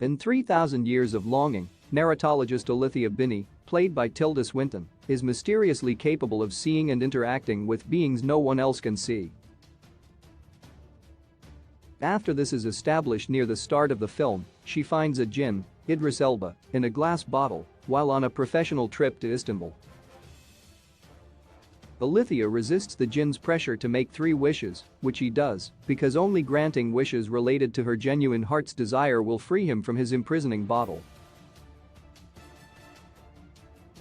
In 3000 Years of Longing, narratologist Alithea Binney, played by Tilda Swinton, is mysteriously capable of seeing and interacting with beings no one else can see. After this is established near the start of the film, she finds a jinn, Idris Elba, in a glass bottle while on a professional trip to Istanbul. Alithea resists the jinn's pressure to make 3 wishes, which he does, because only granting wishes related to her genuine heart's desire will free him from his imprisoning bottle.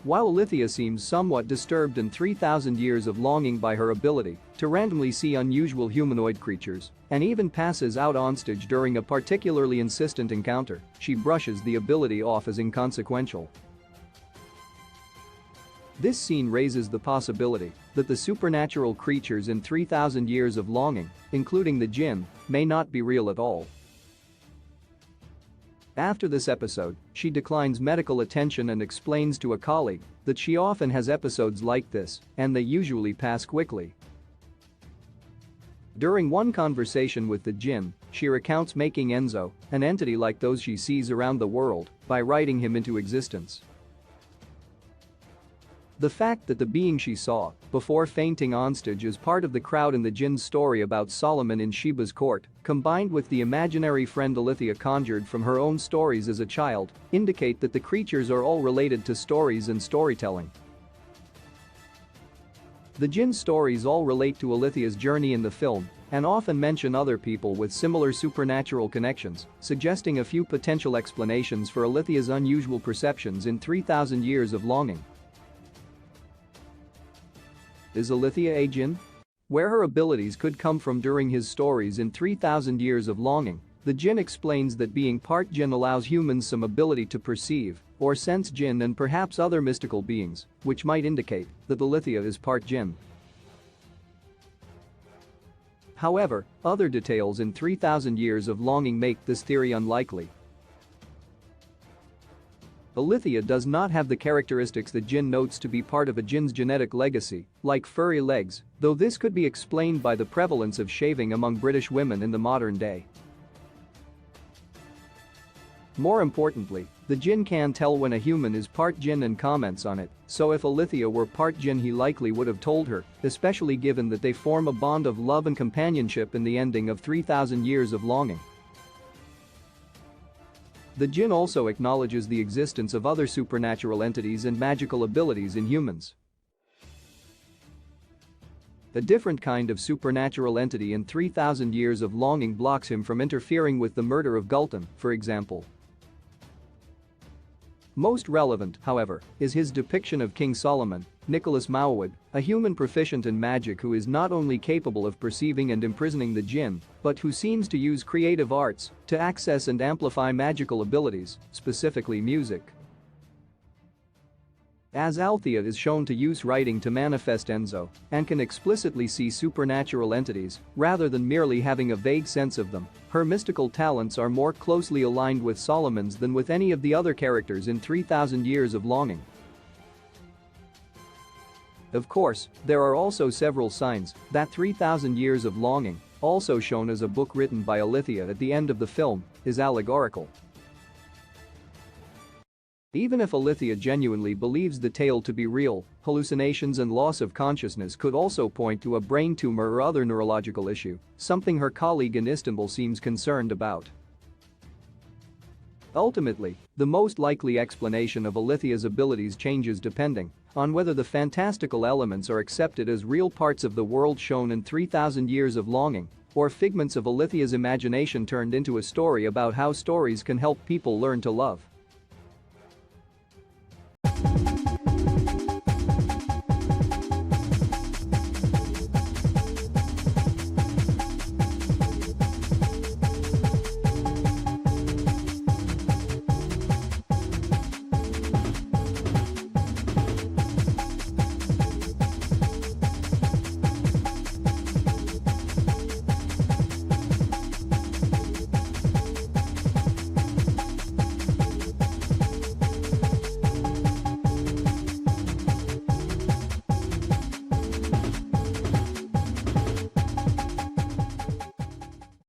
While Alithea seems somewhat disturbed in 3000 Years of Longing by her ability to randomly see unusual humanoid creatures and even passes out onstage during a particularly insistent encounter, she brushes the ability off as inconsequential. This scene raises the possibility that the supernatural creatures in 3000 Years of Longing, including the jinn, may not be real at all. After this episode, she declines medical attention and explains to a colleague that she often has episodes like this and they usually pass quickly. During one conversation with the jinn, she recounts making Enzo, an entity like those she sees around the world, by writing him into existence. The fact that the being she saw before fainting onstage is part of the crowd in the jinn's story about Solomon in Sheba's court, combined with the imaginary friend Alithea conjured from her own stories as a child, indicate that the creatures are all related to stories and storytelling. The jinn stories all relate to Alithea's journey in the film and often mention other people with similar supernatural connections, suggesting a few potential explanations for Alithea's unusual perceptions in 3000 Years of Longing. Is Alithea a jinn? Where her abilities could come from during his stories in 3000 Years of Longing, the jinn explains that being part jinn allows humans some ability to perceive or sense jinn and perhaps other mystical beings, which might indicate that Alithea is part jinn. However, other details in 3000 Years of Longing make this theory unlikely. Alithea does not have the characteristics the jinn notes to be part of a jinn's genetic legacy, like furry legs, though this could be explained by the prevalence of shaving among British women in the modern day. More importantly, the jinn can tell when a human is part jinn and comments on it, so if Alithea were part jinn he likely would have told her, especially given that they form a bond of love and companionship in the ending of 3000 Years of Longing. The jinn also acknowledges the existence of other supernatural entities and magical abilities in humans. A different kind of supernatural entity in 3000 Years of Longing blocks him from interfering with the murder of Gultan, for example. Most relevant, however, is his depiction of King Solomon, Nicholas Mawud, a human proficient in magic who is not only capable of perceiving and imprisoning the jinn, but who seems to use creative arts to access and amplify magical abilities, specifically music. As Alithea is shown to use writing to manifest Enzo and can explicitly see supernatural entities rather than merely having a vague sense of them, her mystical talents are more closely aligned with Solomon's than with any of the other characters in 3000 Years of Longing. Of course, there are also several signs that 3000 Years of Longing, also shown as a book written by Alithea at the end of the film, is allegorical. Even if Alithea genuinely believes the tale to be real, hallucinations and loss of consciousness could also point to a brain tumor or other neurological issue, something her colleague in Istanbul seems concerned about. Ultimately, the most likely explanation of Alithea's abilities changes depending on whether the fantastical elements are accepted as real parts of the world shown in 3000 Years of Longing, or figments of Alithea's imagination turned into a story about how stories can help people learn to love.